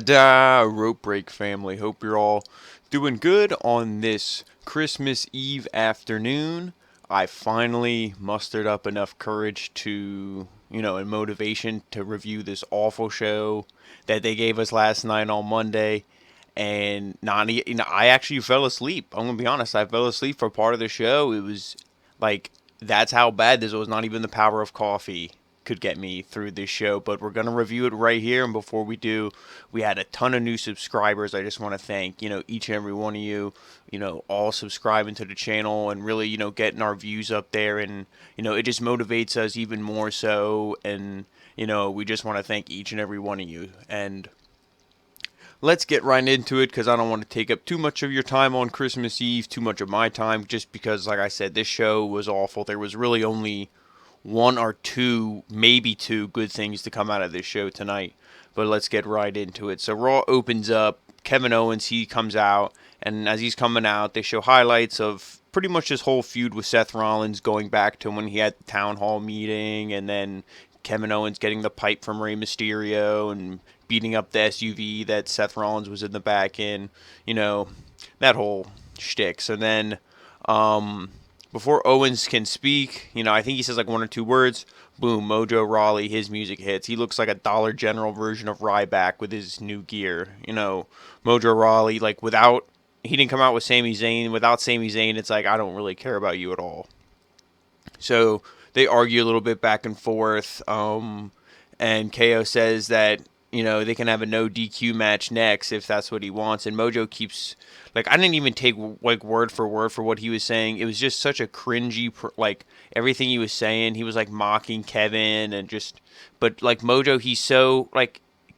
Rope Break family. Hope you're all doing good on this Christmas Eve afternoon. I finally mustered up enough courage to, and motivation to review this awful show that they gave us last night on Monday. And I actually fell asleep. I'm gonna be honest. I fell asleep for part of the show. It was like that's how bad this was. Not even the power of coffee could get me through this show, but we're going to review it right here. And before we do, we had a ton of new subscribers. I just want to thank, each and every one of you, all subscribing to the channel and really, getting our views up there. And, it just motivates us even more so. And, we just want to thank each and every one of you. And let's get right into it because I don't want to take up too much of your time on Christmas Eve, too much of my time, just because, like I said, this show was awful. There was really only one or two, maybe two good things to come out of this show tonight. But let's get right into it. So Raw opens up. Kevin Owens, he comes out. And as he's coming out, they show highlights of pretty much his whole feud with Seth Rollins going back to when he had the town hall meeting. And then Kevin Owens getting the pipe from Rey Mysterio and beating up the SUV that Seth Rollins was in the back in. That whole shtick. So then before Owens can speak, I think he says like one or two words. Boom, Mojo Rawley, his music hits. He looks like a Dollar General version of Ryback with his new gear. Mojo Rawley, like he didn't come out with Sami Zayn. Without Sami Zayn, it's like, I don't really care about you at all. So they argue a little bit back and forth. And KO says that, they can have a no DQ match next if that's what he wants. And Mojo keeps, I didn't even take, word for what he was saying. It was just such a cringy, everything he was saying. He was, mocking Kevin and just, but, Mojo, he's so,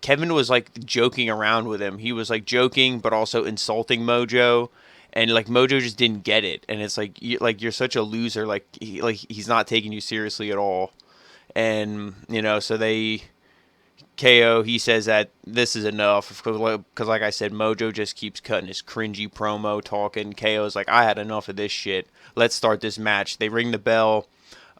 Kevin was, joking around with him. He was, joking, but also insulting Mojo. And, Mojo just didn't get it. And it's you're such a loser. He's not taking you seriously at all. And, so they... KO, he says that this is enough because, like I said, Mojo just keeps cutting his cringy promo talking. KO's like, I had enough of this shit. Let's start this match. They ring the bell.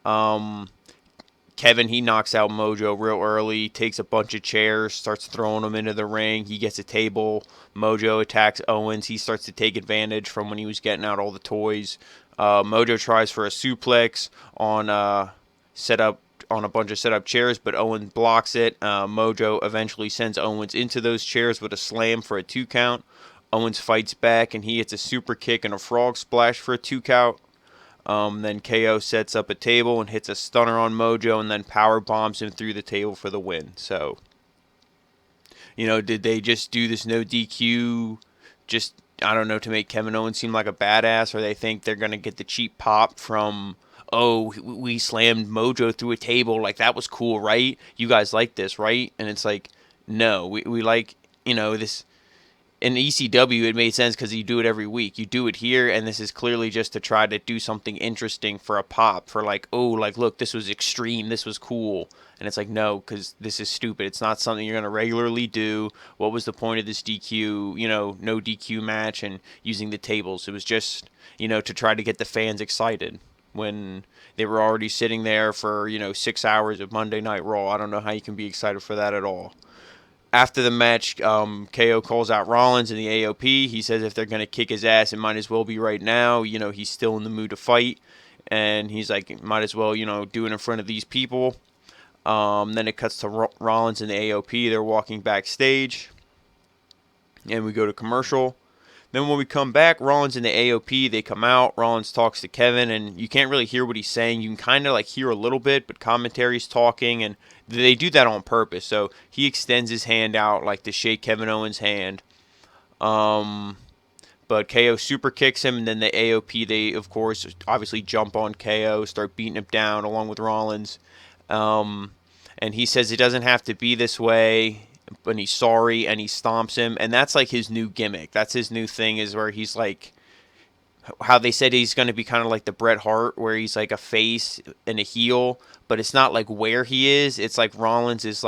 Kevin, he knocks out Mojo real early, takes a bunch of chairs, starts throwing them into the ring. He gets a table. Mojo attacks Owens. He starts to take advantage from when he was getting out all the toys. Mojo tries for a suplex on a bunch of setup chairs, but Owens blocks it. Mojo eventually sends Owens into those chairs with a slam for a 2 count. Owens fights back, and he hits a super kick and a frog splash for a 2 count. Then KO sets up a table and hits a stunner on Mojo, and then power bombs him through the table for the win. So, did they just do this no DQ just, I don't know, to make Kevin Owens seem like a badass, or they think they're going to get the cheap pop from... oh, we slammed Mojo through a table, that was cool, right? You guys like this, right? And it's no, we like, this, in ECW, it made sense because you do it every week. You do it here, and this is clearly just to try to do something interesting for a pop, for look, this was extreme, this was cool. And it's no, because this is stupid. It's not something you're going to regularly do. What was the point of this DQ, no DQ match and using the tables? It was just, to try to get the fans excited when they were already sitting there for, 6 hours of Monday Night Raw. I don't know how you can be excited for that at all. After the match, KO calls out Rollins in the AOP. He says if they're going to kick his ass, it might as well be right now. He's still in the mood to fight. And he's might as well, do it in front of these people. Then it cuts to Rollins in the AOP. They're walking backstage. And we go to commercial. Then when we come back, Rollins and the AOP, they come out. Rollins talks to Kevin, and you can't really hear what he's saying. You can kind of hear a little bit, but commentary's talking, and they do that on purpose. So he extends his hand out to shake Kevin Owens' hand. But KO super kicks him, and then the AOP, they, of course, obviously jump on KO, start beating him down along with Rollins. And he says it doesn't have to be this way. But he's sorry, and he stomps him, and that's his new gimmick. That's his new thing, is where he's how they said he's going to be kind of like the Bret Hart, where he's a face and a heel, but it's not where he is. It's Rollins is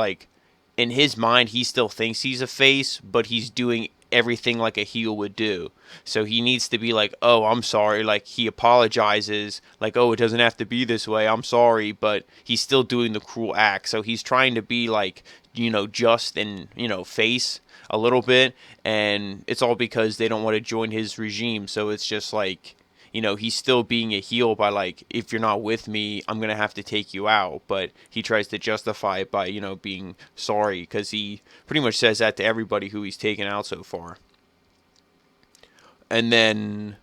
in his mind, he still thinks he's a face, but he's doing everything like a heel would do. So he needs to be oh, I'm sorry. He apologizes, oh, it doesn't have to be this way. I'm sorry, but he's still doing the cruel act. So he's trying to be just and, face, a little bit, and it's all because they don't want to join his regime. So it's just like, he's still being a heel by like, if you're not with me, I'm gonna have to take you out. But he tries to justify it by being sorry, because he pretty much says that to everybody who he's taken out so far. And then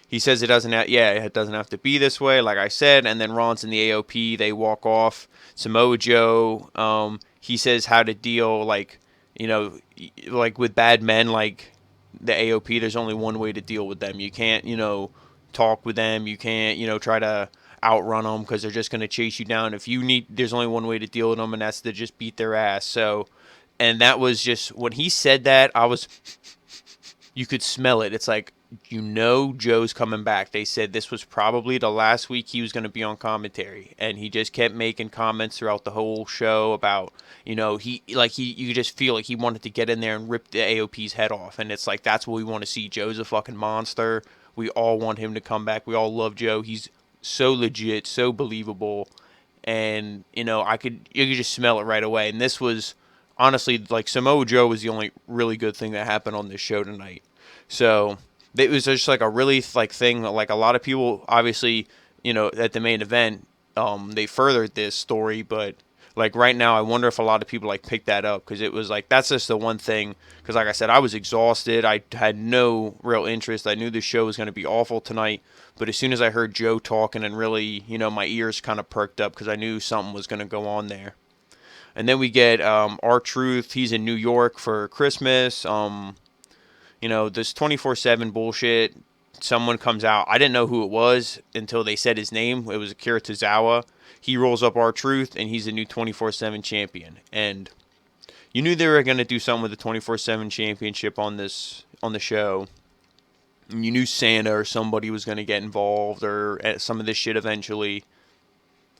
he says it doesn't it doesn't have to be this way, like I said. And then Rollins and the AOP, they walk off. Samoa Joe, he says how to deal, like, like with bad men like the AOP. There's only one way to deal with them. You can't, talk with them. You can't, try to outrun them, because they're just going to chase you down. There's only one way to deal with them, and that's to just beat their ass. So, and that was just, when he said that, you could smell it. It's like, Joe's coming back. They said this was probably the last week he was going to be on commentary, and he just kept making comments throughout the whole show about, you just feel like he wanted to get in there and rip the AOP's head off, and it's like, that's what we want to see. Joe's a fucking monster. We all want him to come back. We all love Joe. He's so legit, so believable, and you could just smell it right away. And this was honestly, like, Samoa Joe was the only really good thing that happened on this show tonight. So it was just like a really like thing. Like, a lot of people, obviously, at the main event, they furthered this story, but like right now, I wonder if a lot of people like picked that up, because it was like, that's just the one thing. Because like I said, I was exhausted. I had no real interest. I knew the show was going to be awful tonight, but as soon as I heard Joe talking, and really, my ears kind of perked up, because I knew something was going to go on there. And then we get R-Truth. He's in New York for Christmas. This 24/7 bullshit. Someone comes out. I didn't know who it was until they said his name. It was Akira Tozawa. He rolls up R-Truth, and he's the new 24/7 champion. And you knew they were going to do something with the 24/7 championship on the show. And you knew Santa or somebody was going to get involved, or some of this shit eventually.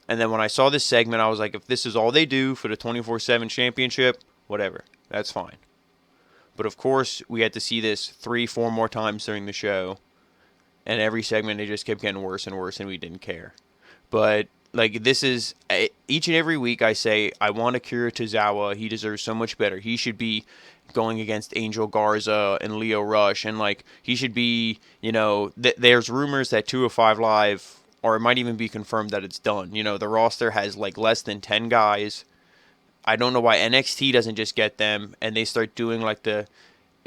And then when I saw this segment, I was like, if this is all they do for the 24/7 championship, whatever. That's fine. But of course, we had to see this 3-4 more times during the show. And every segment, it just kept getting worse and worse, and we didn't care. But, like, this is, each and every week I say, I want Akira Tozawa. He deserves so much better. He should be going against Angel Garza and Leo Rush. And, like, he should be, there's rumors that 205 Live, or it might even be confirmed that it's done. The roster has, like, less than 10 guys. I don't know why NXT doesn't just get them, and they start doing like the,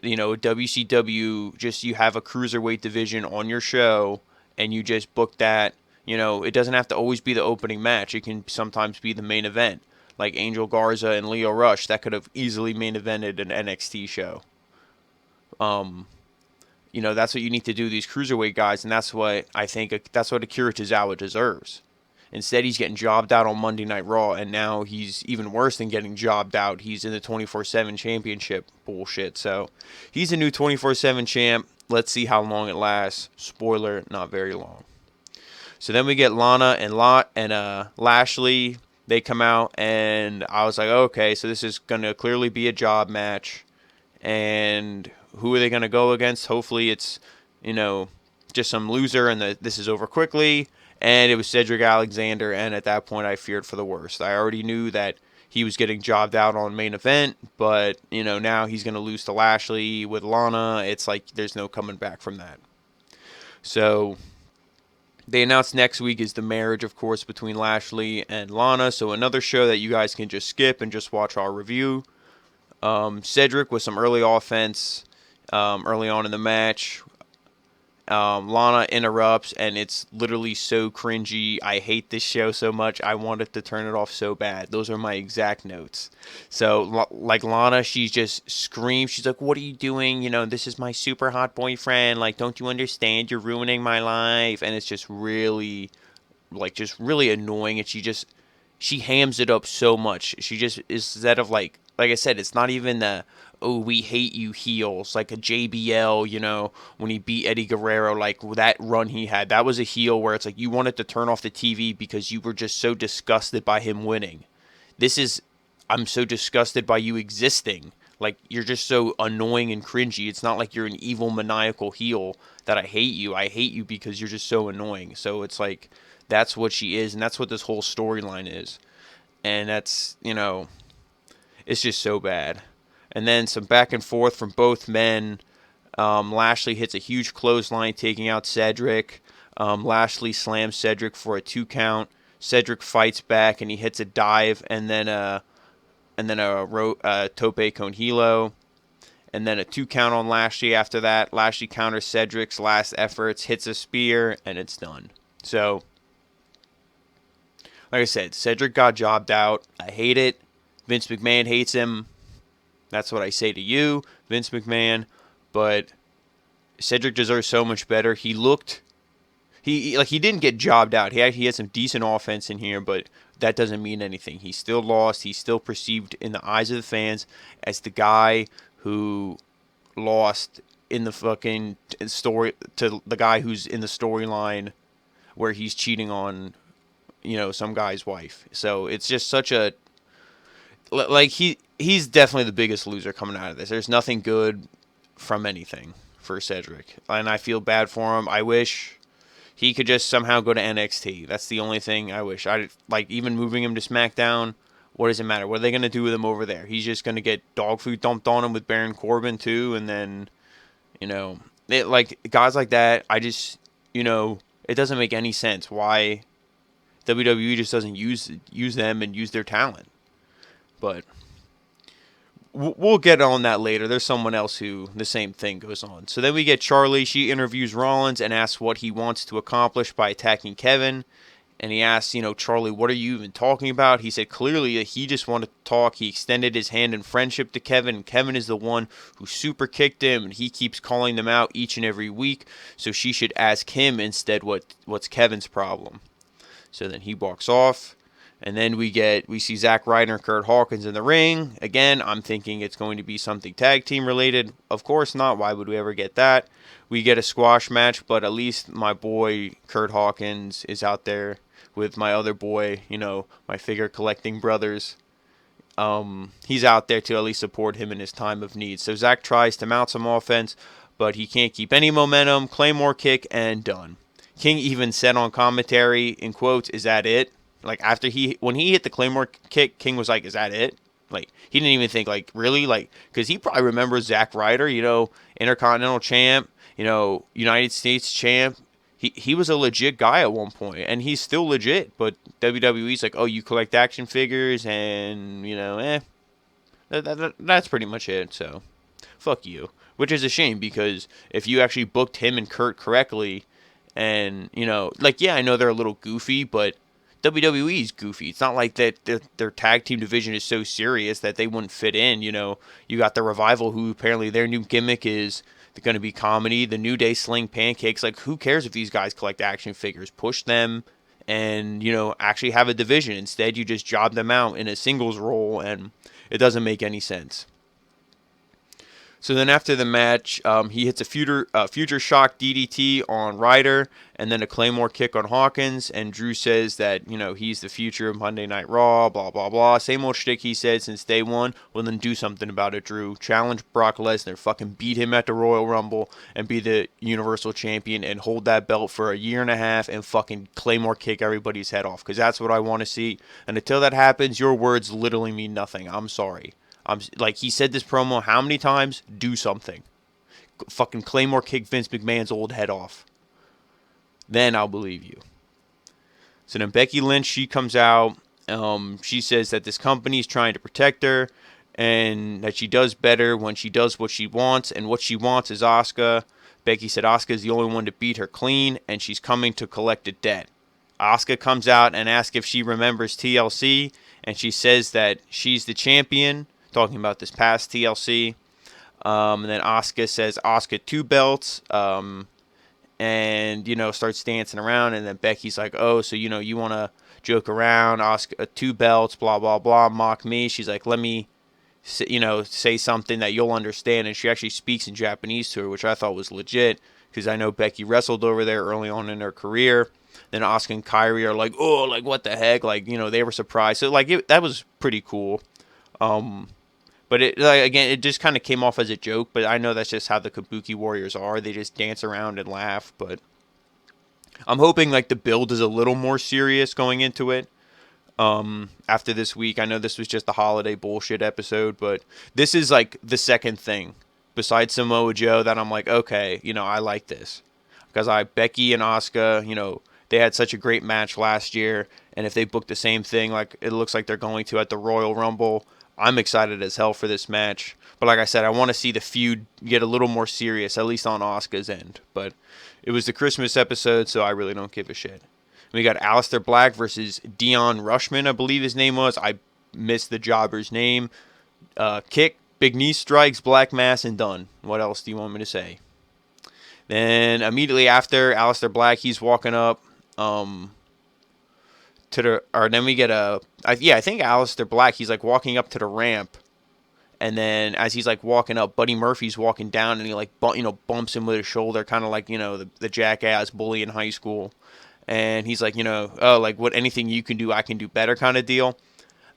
WCW, just you have a cruiserweight division on your show, and you just book that. It doesn't have to always be the opening match. It can sometimes be the main event. Like Angel Garza and Leo Rush, that could have easily main evented an NXT show. That's what you need to do, these cruiserweight guys, and that's what I think, that's what Akira Tozawa deserves. Instead, he's getting jobbed out on Monday Night Raw, and now he's even worse than getting jobbed out. He's in the 24/7 championship bullshit. So he's a new 24/7 champ. Let's see how long it lasts. Spoiler, not very long. So then we get Lana and Lashley. They come out, and I was like, okay, so this is going to clearly be a job match. And who are they going to go against? Hopefully it's, just some loser, and this is over quickly. And it was Cedric Alexander, and at that point I feared for the worst. I already knew that he was getting jobbed out on main event, but, now he's going to lose to Lashley with Lana. It's like there's no coming back from that. So they announced next week is the marriage, of course, between Lashley and Lana. So another show that you guys can just skip and just watch our review. Cedric with some early offense early on in the match. Lana interrupts, and it's literally so cringy. I hate this show so much. I wanted to turn it off so bad. Those are my exact notes. So, like, Lana, she just screams. She's like, what are you doing? This is my super hot boyfriend. Like, don't you understand? You're ruining my life. And it's just really, really annoying. And she hams it up so much. She just, instead of, like I said, it's not even the, oh, we hate you heels, like a JBL, when he beat Eddie Guerrero, like that run he had. That was a heel where it's like you wanted to turn off the TV because you were just so disgusted by him winning. This is, I'm so disgusted by you existing. Like, you're just so annoying and cringy. It's not like you're an evil, maniacal heel that I hate you. I hate you because you're just so annoying. So it's like, that's what she is, and that's what this whole storyline is. And that's, it's just so bad. And then some back and forth from both men. Lashley hits a huge clothesline, taking out Cedric. Lashley slams Cedric for a 2 count. Cedric fights back and he hits a dive and then a tope con hilo. And then a 2 count on Lashley after that. Lashley counters Cedric's last efforts, hits a spear, and it's done. So, like I said, Cedric got jobbed out. I hate it. Vince McMahon hates him. That's what I say to you, Vince McMahon. But Cedric deserves so much better. He didn't get jobbed out. He had some decent offense in here, but that doesn't mean anything. He still lost. He's still perceived in the eyes of the fans as the guy who lost in the fucking story to the guy who's in the storyline where he's cheating on, some guy's wife. So it's just such a he's definitely the biggest loser coming out of this. There's nothing good from anything for Cedric, and I feel bad for him. I wish he could just somehow go to NXT. That's the only thing I wish. Even moving him to SmackDown. What does it matter? What are they going to do with him over there? He's just going to get dog food dumped on him with Baron Corbin too, and then, guys like that. I just, it doesn't make any sense why WWE just doesn't use them and use their talent. But we'll get on that later. There's someone else who the same thing goes on. So then we get Charlie. She interviews Rollins and asks what he wants to accomplish by attacking Kevin. And he asks, Charlie, what are you even talking about? He said clearly that he just wanted to talk. He extended his hand in friendship to Kevin. Kevin is the one who super kicked him, and he keeps calling them out each and every week. So she should ask him instead what's Kevin's problem. So then he walks off. And then we see Zack, Ryder, and Curt Hawkins in the ring. Again, I'm thinking it's going to be something tag team related. Of course not. Why would we ever get that? We get a squash match, but at least my boy Curt Hawkins is out there with my other boy, my figure collecting brothers. He's out there to at least support him in his time of need. So Zack tries to mount some offense, but he can't keep any momentum. Claymore kick and done. King even said on commentary, in quotes, "Is that it?" Like when he hit the Claymore kick, King was like, "Is that it?" Like he didn't even think really because he probably remembers Zack Ryder, Intercontinental champ, United States champ. He was a legit guy at one point, and he's still legit. But WWE's like, oh, you collect action figures, and that's pretty much it. So fuck you, which is a shame because if you actually booked him and Curt correctly, and I know they're a little goofy, but WWE's goofy. It's not like that their tag team division is so serious that they wouldn't fit in. You got the Revival, who apparently their new gimmick is going to be comedy. The New Day sling pancakes. Like, who cares if these guys collect action figures? Push them and, actually have a division. Instead, you just job them out in a singles role, and it doesn't make any sense. So then after the match, he hits a future shock DDT on Ryder, and then a Claymore kick on Hawkins, and Drew says that, he's the future of Monday Night Raw, blah, blah, blah. Same old shtick he said since day one. Well, then do something about it, Drew. Challenge Brock Lesnar. Fucking beat him at the Royal Rumble and be the Universal Champion and hold that belt for a year and a half and fucking Claymore kick everybody's head off, because that's what I want to see. And until that happens, your words literally mean nothing. I'm sorry. He said this promo how many times? Do something. Fucking Claymore kick Vince McMahon's old head off. Then I'll believe you. So then Becky Lynch, she comes out. She says that this company is trying to protect her and that she does better when she does what she wants, and what she wants is Asuka. Becky said Asuka is the only one to beat her clean, and she's coming to collect a debt. Asuka comes out and asks if she remembers TLC, and she says that she's the champion, talking about this past TLC. And then Asuka says Asuka 2 belts, and starts dancing around. And then Becky's like, oh, so you want to joke around? Asuka 2 belts, blah blah blah, mock me. She's like, let me say something that you'll understand. And she actually speaks in Japanese to her, which I thought was legit, because I know Becky wrestled over there early on in her career. Then Asuka and Kyrie are like, oh, like what the heck, they were surprised. So that was pretty cool. But it just kind of came off as a joke. But I know that's just how the Kabuki Warriors are. They just dance around and laugh. But I'm hoping the build is a little more serious going into it. After this week. I know this was just a holiday bullshit episode, but this is like the second thing besides Samoa Joe that I'm like, okay, I like this. Because Becky and Asuka, they had such a great match last year, and if they book the same thing like it looks like they're going to at the Royal Rumble, I'm excited as hell for this match. But like I said, I want to see the feud get a little more serious, at least on Asuka's end. But it was the Christmas episode, so I really don't give a shit. We got Aleister Black versus Dion Rushman, I believe his name was. I missed the jobber's name. Kick, big knee strikes, black mass, and done. What else do you want me to say? Then immediately after Aleister Black, he's walking up then we get I think Aleister Black, he's like walking up to the ramp. And then as he's like walking up, Buddy Murphy's walking down and he like bumps him with his shoulder, kind of like, the jackass bully in high school. And he's like, oh, like what anything you can do, I can do better kind of deal.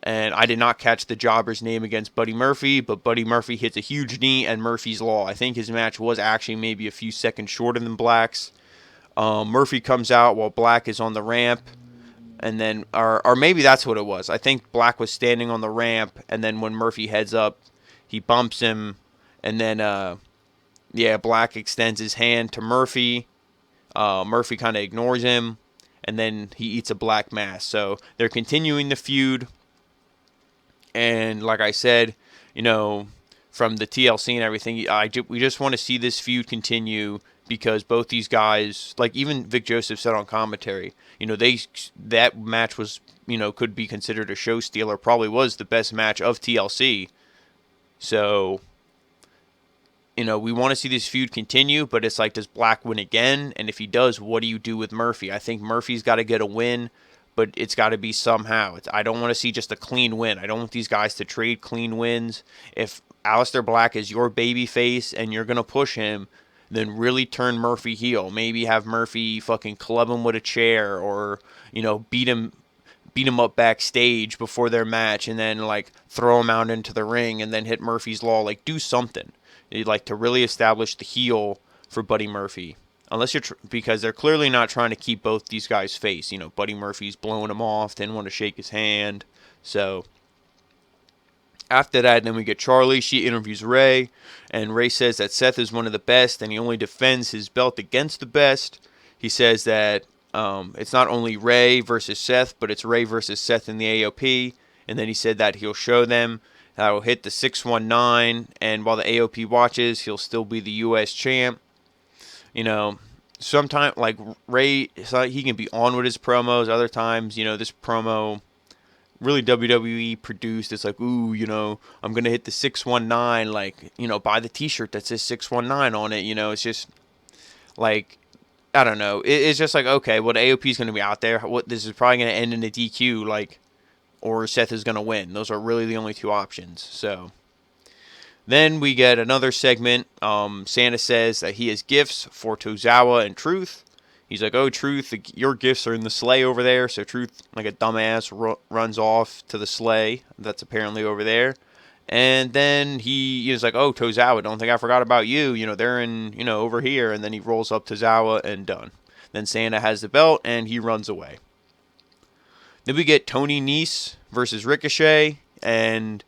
And I did not catch the jobber's name against Buddy Murphy, but Buddy Murphy hits a huge knee and Murphy's Law. I think his match was actually maybe a few seconds shorter than Black's. Murphy comes out while Black is on the ramp. And then, or maybe that's what it was. I think Black was standing on the ramp, and then when Murphy heads up, he bumps him, and then, Black extends his hand to Murphy. Murphy kind of ignores him, and then he eats a black mass. So they're continuing the feud, and like I said, from the TLC and everything, we just want to see this feud continue because both these guys, like even Vic Joseph said on commentary, that match was, could be considered a show stealer, probably was the best match of TLC. So, we want to see this feud continue, but it's like, does Black win again? And if he does, what do you do with Murphy? I think Murphy's got to get a win, but it's got to be somehow. I don't want to see just a clean win. I don't want these guys to trade clean wins. If Aleister Black is your baby face and you're going to push him, then really turn Murphy heel. Maybe have Murphy fucking club him with a chair or, beat him up backstage before their match and then, like, throw him out into the ring and then hit Murphy's Law. Like, do something. Like, to really establish the heel for Buddy Murphy. Unless because they're clearly not trying to keep both these guys face. Buddy Murphy's blowing him off, didn't want to shake his hand. So after that, then we get Charlie. She interviews Ray, and Ray says that Seth is one of the best, and he only defends his belt against the best. He says that it's not only Ray versus Seth, but it's Ray versus Seth in the AOP. And then he said that he'll show them that will hit the 619, and while the AOP watches, he'll still be the U.S. champ. Sometimes, like, Ray, he can be on with his promos. Other times, this promo really WWE produced. It's like, ooh, I'm going to hit the 619, like, buy the t-shirt that says 619 on it. It's just, like, I don't know. It's just like, okay, well, the AOP is going to be out there. This is probably going to end in a DQ, like, or Seth is going to win. Those are really the only two options. So then we get another segment. Santa says that he has gifts for Tozawa and Truth. He's like, oh, Truth, your gifts are in the sleigh over there. So Truth, like a dumbass, runs off to the sleigh that's apparently over there. And then he is like, oh, Tozawa, don't think I forgot about you. They're in, over here. And then he rolls up Tozawa and done. Then Santa has the belt and he runs away. Then we get Tony Nese versus Ricochet. And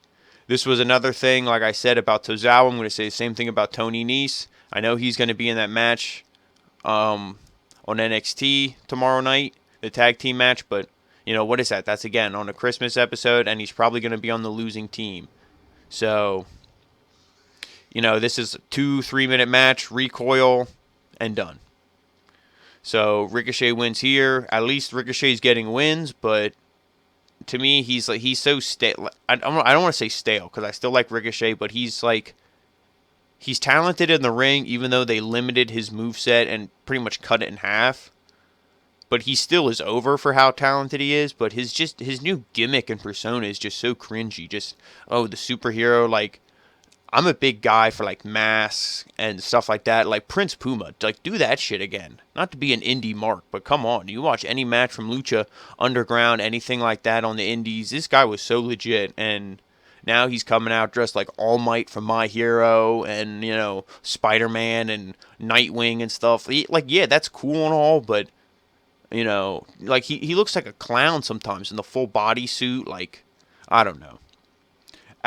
this was another thing, like I said, about Tozawa. I'm going to say the same thing about Tony Nese. I know he's going to be in that match on NXT tomorrow night, the tag team match. But, what is that? That's, again, on a Christmas episode. And he's probably going to be on the losing team. So, this is a 2-3 minute match, recoil, and done. So, Ricochet wins here. At least Ricochet's getting wins, but to me, he's so stale. I don't want to say stale, because I still like Ricochet, but he's talented in the ring, even though they limited his moveset and pretty much cut it in half. But he still is over for how talented he is. But his new gimmick and persona is just so cringy. Just, oh, the superhero. Like, I'm a big guy for, like, masks and stuff like that. Like, Prince Puma. Like, do that shit again. Not to be an indie mark, but come on. You watch any match from Lucha Underground, anything like that on the indies. This guy was so legit. And now he's coming out dressed like All Might from My Hero and, Spider-Man and Nightwing and stuff. Like, yeah, that's cool and all, but You know, like he looks like a clown sometimes in the full body suit. Like, I don't know.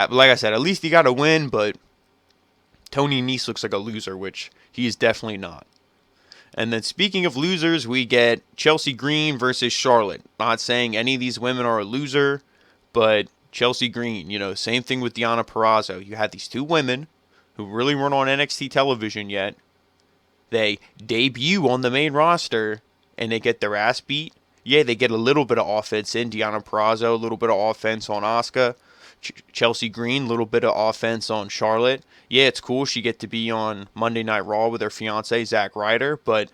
Like I said, at least he got a win, but Tony Nese looks like a loser, which he is definitely not. And then speaking of losers, we get Chelsea Green versus Charlotte. Not saying any of these women are a loser, but Chelsea Green, you know, same thing with Deonna Purrazzo. You had these two women who really weren't on NXT television yet. They debut on the main roster, and they get their ass beat. Yeah, they get a little bit of offense in Deonna Purrazzo, a little bit of offense on Asuka. Chelsea Green, a little bit of offense on Charlotte. Yeah, it's cool she get to be on Monday Night Raw with her fiance Zack Ryder, but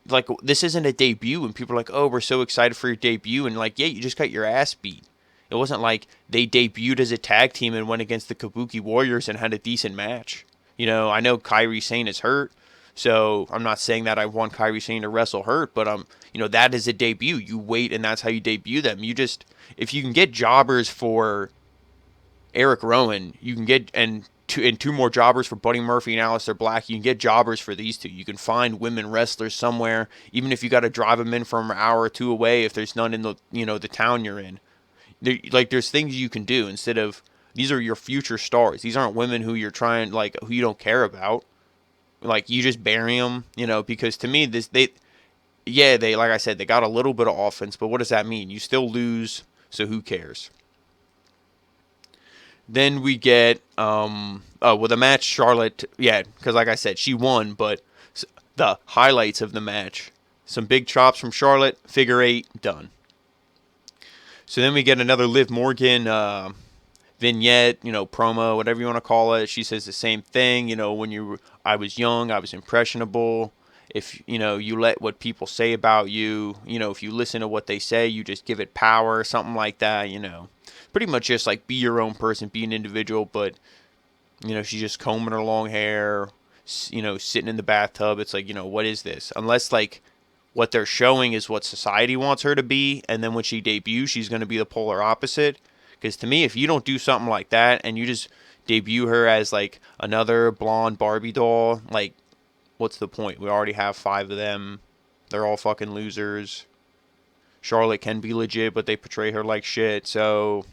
like this isn't a debut, and people are like, "Oh, we're so excited for your debut," and like, yeah, you just got your ass beat. It wasn't like they debuted as a tag team and went against the Kabuki Warriors and had a decent match. You know, I know Kairi Sane is hurt, so I'm not saying that I want Kairi Sane to wrestle hurt, but you know, that is a debut. You wait, and that's how you debut them. You just, if you can get jobbers for Eric Rowan, you can get two more jobbers for Buddy Murphy and Aleister Black. You can get jobbers for these two. You can find women wrestlers somewhere, even if you got to drive them in from an hour or two away. If there's none in the the town you're in, there's things you can do instead of these are your future stars. These aren't women who you're trying who you don't care about. Like you just bury them, because to me they like I said they got a little bit of offense, but what does that mean? You still lose, so who cares? Then we get the match Charlotte, because like I said, she won, but the highlights of the match, some big chops from Charlotte, figure 8, done. So then we get another Liv Morgan vignette, promo, whatever you want to call it. She says the same thing, when I was young, I was impressionable. If, you let what people say about you, if you listen to what they say, you just give it power, something like that, Pretty much just like be your own person, be an individual, but, she's just combing her long hair, sitting in the bathtub. It's like, what is this? Unless, what they're showing is what society wants her to be, and then when she debuts, she's going to be the polar opposite. Because to me, if you don't do something like that, and you just debut her as, another blonde Barbie doll, what's the point? We already have 5 of them. They're all fucking losers. Charlotte can be legit, but they portray her like shit, so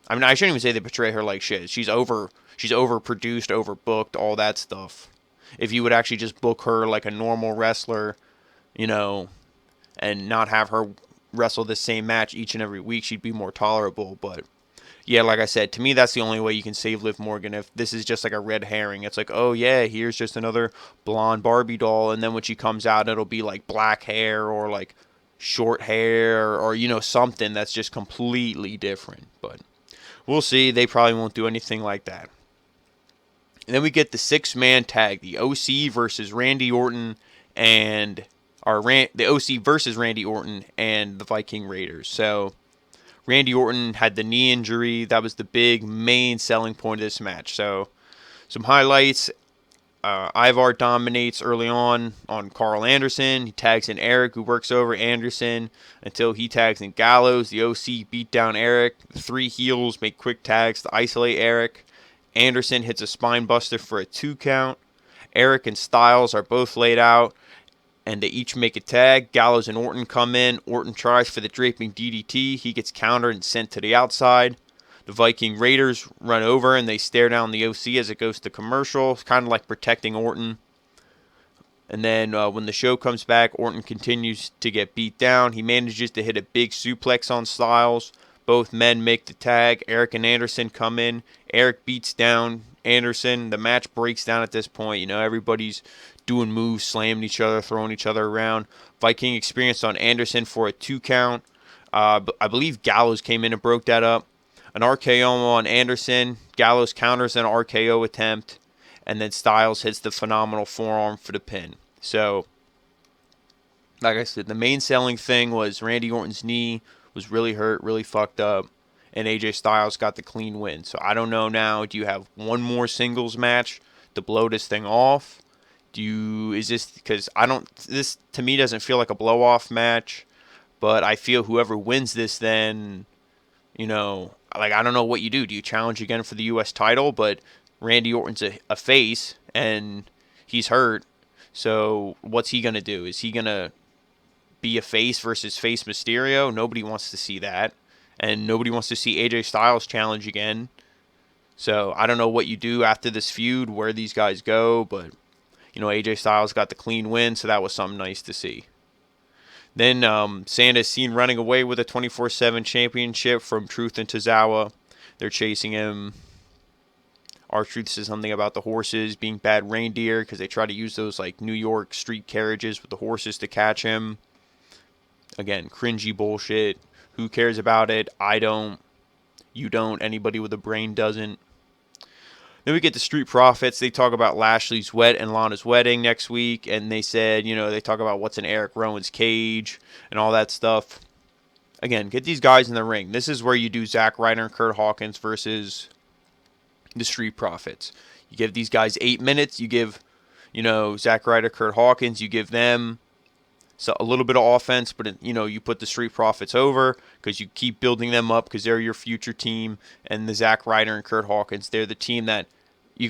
I mean, I shouldn't even say they portray her like shit. She's overproduced, overbooked, all that stuff. If you would actually just book her like a normal wrestler, and not have her wrestle the same match each and every week, she'd be more tolerable. But yeah, like I said, to me, that's the only way you can save Liv Morgan. If this is just like a red herring, it's like, oh yeah, here's just another blonde Barbie doll, and then when she comes out, it'll be like black hair or like short hair or something that's just completely different. But we'll see. They probably won't do anything like that. And then we get the 6-man tag, the OC versus Randy Orton and the OC versus Randy Orton and the Viking Raiders. So Randy Orton had the knee injury. That was the big main selling point of this match. So some highlights. Ivar dominates early on Carl Anderson. He tags in Eric, who works over Anderson until he tags in Gallows. The OC beat down Eric. The 3 heels make quick tags to isolate Eric. Anderson hits a spine buster for a 2 count. Eric and Styles are both laid out, and they each make a tag. Gallows and Orton come in. Orton tries for the draping DDT. He gets countered and sent to the outside. The Viking Raiders run over and they stare down the OC as it goes to commercial, kind of like protecting Orton. And then when the show comes back, Orton continues to get beat down. He manages to hit a big suplex on Styles. Both men make the tag. Eric and Anderson come in. Eric beats down Anderson. The match breaks down at this point. Everybody's doing moves, slamming each other, throwing each other around. Viking experience on Anderson for a 2 count. I believe Gallows came in and broke that up. An RKO on Anderson. Gallows counters an RKO attempt. And then Styles hits the phenomenal forearm for the pin. So, like I said, the main selling thing was Randy Orton's knee was really hurt, really fucked up. And AJ Styles got the clean win. So I don't know now. Do you have one more singles match to blow this thing off? Is this because this to me doesn't feel like a blow off match, but I feel whoever wins this then, I don't know what you do. Do you challenge again for the U.S. title? But Randy Orton's a face and he's hurt. So what's he gonna do? Is he gonna be a face versus face Mysterio. Nobody wants to see that. And nobody wants to see AJ Styles challenge again. So I don't know what you do after this feud, where these guys go, but AJ Styles got the clean win, so that was something nice to see. Then Sanda's seen running away with a 24/7 championship from Truth and Tozawa. They're chasing him. R-Truth says something about the horses being bad reindeer because they try to use those like New York street carriages with the horses to catch him. Again, cringy bullshit. Who cares about it? I don't. You don't. Anybody with a brain doesn't. Then we get the Street Profits. They talk about Lashley's and Lana's wedding next week. And they said, they talk about what's in Eric Rowan's cage and all that stuff. Again, get these guys in the ring. This is where you do Zack, Ryder, and Curt Hawkins versus the Street Profits. You give these guys 8 minutes. You give, Zack Ryder, Curt Hawkins. You give them a little bit of offense, but you put the Street Profits over because you keep building them up because they're your future team. And the Zack Ryder and Curt Hawkins, they're the team that you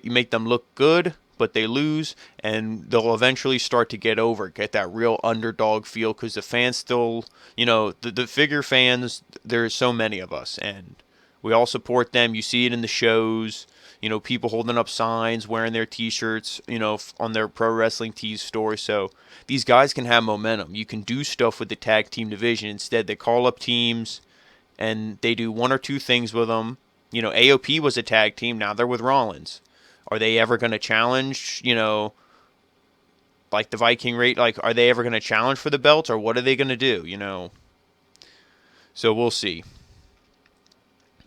make them look good, but they lose, and they'll eventually start to get that real underdog feel because the fans still, the figure fans. There's so many of us, and we all support them. You see it in the shows. People holding up signs, wearing their T-shirts, on their pro wrestling tees store. So these guys can have momentum. You can do stuff with the tag team division. Instead, they call up teams, and they do one or two things with them. AOP was a tag team. Now they're with Rollins. Are they ever going to challenge, like the Viking rate? Like, are they ever going to challenge for the belts, or what are they going to do, So we'll see.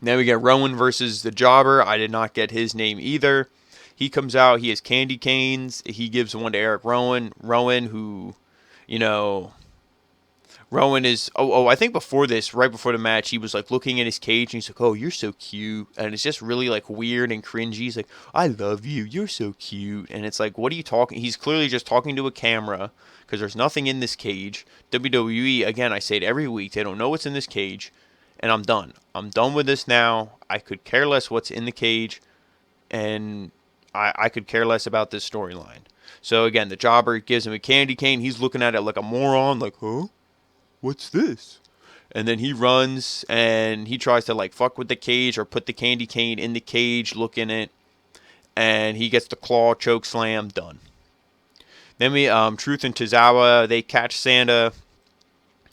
Then we get Rowan versus the Jobber. I did not get his name either. He comes out. He has candy canes. He gives one to Eric Rowan. Rowan, who, Rowan is... I think before this, right before the match, he was, like, looking in his cage, and he's like, oh, you're so cute. And it's just really, like, weird and cringy. He's like, I love you. You're so cute. And it's like, what are you talking... He's clearly just talking to a camera because there's nothing in this cage. WWE, again, I say it every week, they don't know what's in this cage. And I'm done. I'm done with this now. I could care less what's in the cage. And I could care less about this storyline. So, again, the Jobber gives him a candy cane. He's looking at it like a moron. Like, huh? What's this? And then he runs and he tries to, like, fuck with the cage or put the candy cane in the cage, look in it. And he gets the claw, choke slam, done. Then we, Truth and Tozawa, they catch Sanda.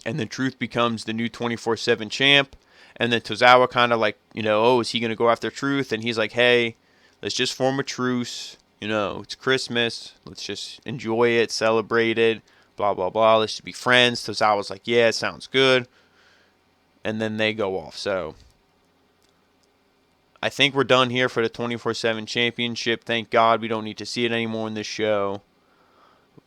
And then Truth becomes the new 24/7 champ. And then Tozawa kind of like, is he going to go after Truth? And he's like, hey, let's just form a truce. It's Christmas. Let's just enjoy it, celebrate it, blah, blah, blah. Let's just be friends. Tozawa's like, yeah, it sounds good. And then they go off. So I think we're done here for the 24/7 championship. Thank God we don't need to see it anymore in this show.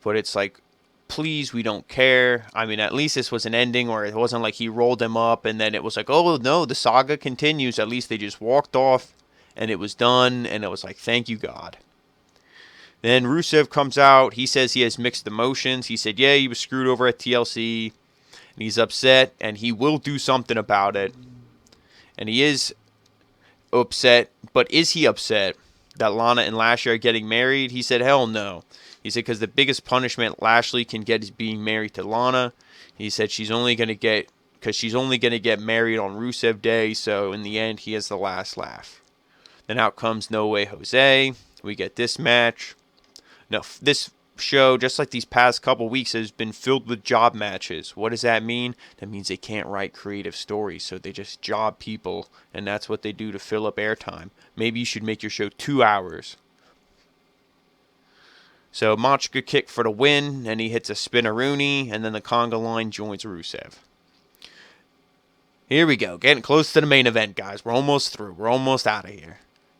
But it's like, please, we don't care. I mean, at least this was an ending where it wasn't like he rolled him up and then it was like, oh, no, the saga continues. At least they just walked off and it was done. And it was like, thank you, God. Then Rusev comes out. He says he has mixed emotions. He said, yeah, he was screwed over at TLC. And he's upset and he will do something about it. And he is upset. But is he upset that Lana and Lashley are getting married? He said, hell no. He said, because the biggest punishment Lashley can get is being married to Lana. He said she's only going to get married on Rusev Day, so in the end, he has the last laugh. Then out comes No Way Jose. We get this match. No, this show, just like these past couple weeks, has been filled with job matches. What does that mean? That means they can't write creative stories, so they just job people, and that's what they do to fill up airtime. Maybe you should make your show 2 hours. So Machka kick for the win, and he hits a spinneroonie, and then the conga line joins Rusev. Here we go, getting close to the main event, guys. We're almost through. We're almost out of here.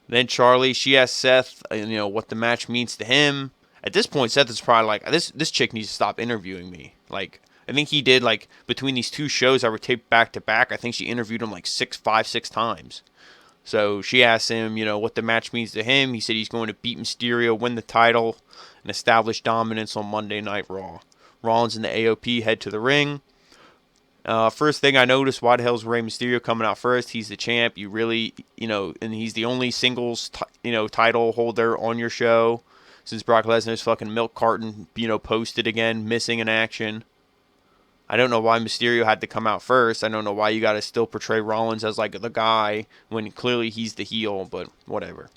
Then Charlie, she asks Seth, what the match means to him. At this point, Seth is probably like, this chick needs to stop interviewing me. Like, I think he did, like, between these two shows that were taped back to back, I think she interviewed him like 6 times. So she asked him, what the match means to him. He said he's going to beat Mysterio, win the title, and establish dominance on Monday Night Raw. Rollins and the AOP head to the ring. First thing I noticed, why the hell is Rey Mysterio coming out first? He's the champ. You really, and he's the only singles, title holder on your show since Brock Lesnar's fucking milk carton, posted again, missing in action. I don't know why Mysterio had to come out first. I don't know why you got to still portray Rollins as like the guy when clearly he's the heel, but whatever.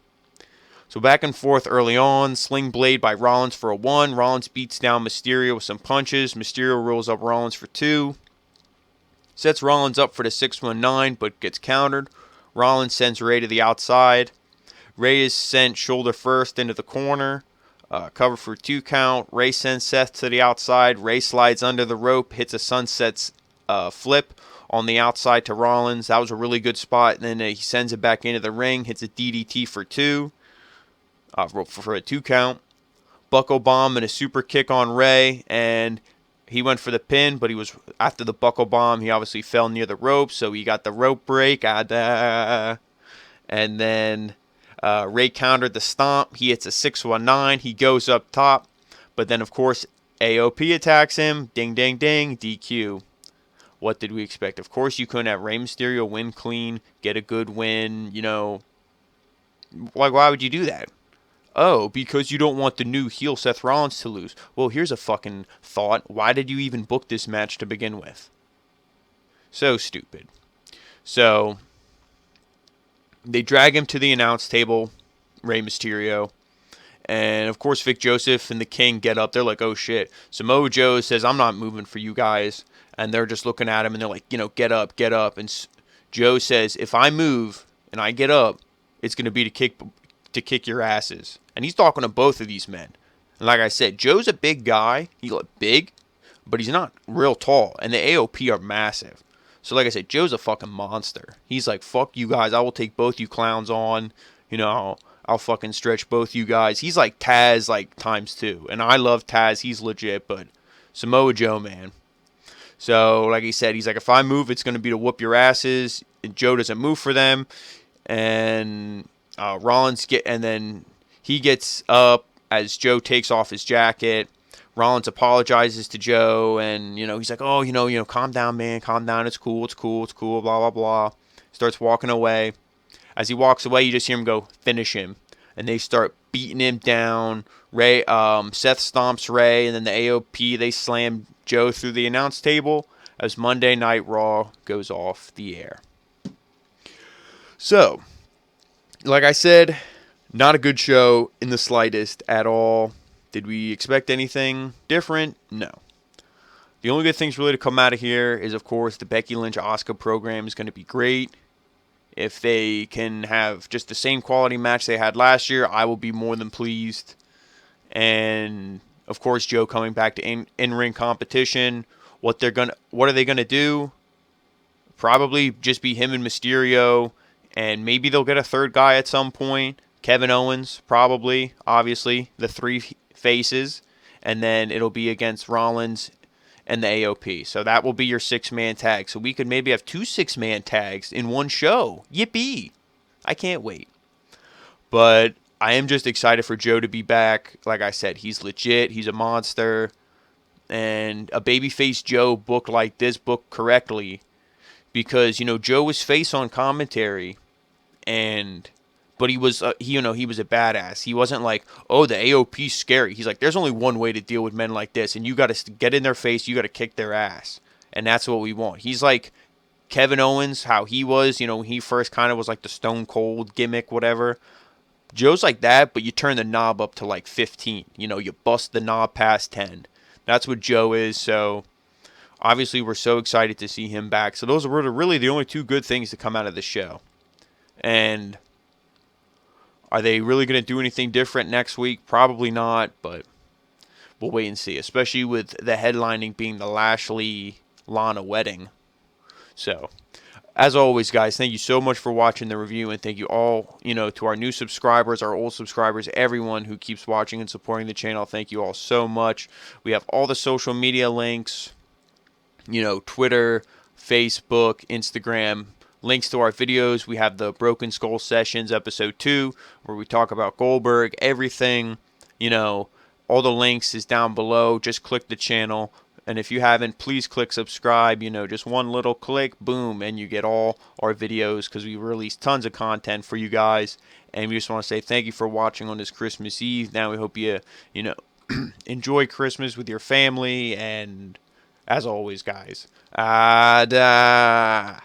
So back and forth early on. Sling Blade by Rollins for a 1. Rollins beats down Mysterio with some punches. Mysterio rolls up Rollins for 2. Sets Rollins up for the 619, but gets countered. Rollins sends Ray to the outside. Ray is sent shoulder first into the corner. Cover for 2 count. Ray sends Seth to the outside. Ray slides under the rope, hits a sunset flip on the outside to Rollins. That was a really good spot. And then he sends it back into the ring, hits a DDT for 2, for a 2 count. Buckle bomb and a super kick on Ray, and he went for the pin, but he was after the buckle bomb. He obviously fell near the rope, so he got the rope break. And then Ray countered the stomp. He hits a 619. He goes up top. But then, of course, AOP attacks him. Ding, ding, ding. DQ. What did we expect? Of course, you couldn't have Rey Mysterio win clean, get a good win, Like, why would you do that? Oh, because you don't want the new heel Seth Rollins to lose. Well, here's a fucking thought. Why did you even book this match to begin with? So stupid. So they drag him to the announce table, Rey Mysterio. And, of course, Vic Joseph and the King get up. They're like, oh, shit. Samoa Joe says, I'm not moving for you guys. And they're just looking at him, and they're like, get up, get up. And Joe says, if I move and I get up, it's going to be to kick your asses. And he's talking to both of these men. And like I said, Joe's a big guy. He's big, but he's not real tall. And the AOP are massive. So like I said, Joe's a fucking monster. He's like, fuck you guys. I will take both you clowns on. I'll fucking stretch both you guys. He's like Taz, like times 2. And I love Taz. He's legit, but Samoa Joe, man. So like he said, he's like, if I move, it's going to be to whoop your asses. And Joe doesn't move for them. And Rollins then he gets up as Joe takes off his jacket. Rollins apologizes to Joe, and he's like, oh, calm down, man, calm down. It's cool, blah blah blah. Starts walking away. As he walks away, you just hear him go, finish him, and they start beating him down. Seth stomps Ray, and then the AOP they slam Joe through the announce table as Monday Night Raw goes off the air. So, like I said, not a good show in the slightest at all. Did we expect anything different? No. The only good things really to come out of here is, of course, the Becky Lynch Asuka program is going to be great. If they can have just the same quality match they had last year, I will be more than pleased. And, of course, Joe coming back to in-ring competition. What are they gonna do? Probably just be him and Mysterio, and maybe they'll get a third guy at some point. Kevin Owens, probably, obviously, the 3 faces, and then it'll be against Rollins and the AOP. So that will be your 6-man tag. So we could maybe have 2 6-man tags in one show. Yippee! I can't wait. But I am just excited for Joe to be back. Like I said, he's legit. He's a monster. And a babyface Joe booked like this, booked correctly. Because, Joe was face on commentary. But he was, he was a badass. He wasn't like, oh, the AOP's scary. He's like, there's only one way to deal with men like this, and you got to get in their face. You got to kick their ass, and that's what we want. He's like Kevin Owens, how he was. He first kind of was like the Stone Cold gimmick, whatever. Joe's like that, but you turn the knob up to like 15. You bust the knob past 10. That's what Joe is. So obviously, we're so excited to see him back. So those were really the only 2 good things to come out of the show, and are they really going to do anything different next week? Probably not, but we'll wait and see, especially with the headlining being the Lashley-Lana wedding. So, as always, guys, thank you so much for watching the review, and thank you all, to our new subscribers, our old subscribers, everyone who keeps watching and supporting the channel. Thank you all so much. We have all the social media links, Twitter, Facebook, Instagram, links to our videos. We have the Broken Skull Sessions episode 2 where we talk about Goldberg, everything, all the links is down below. Just click the channel, and if you haven't, please click subscribe. Just one little click, boom, and you get all our videos because we release tons of content for you guys. And we just want to say thank you for watching on this Christmas Eve. Now we hope you enjoy Christmas with your family and As always, guys, Adaaaaaaaaa.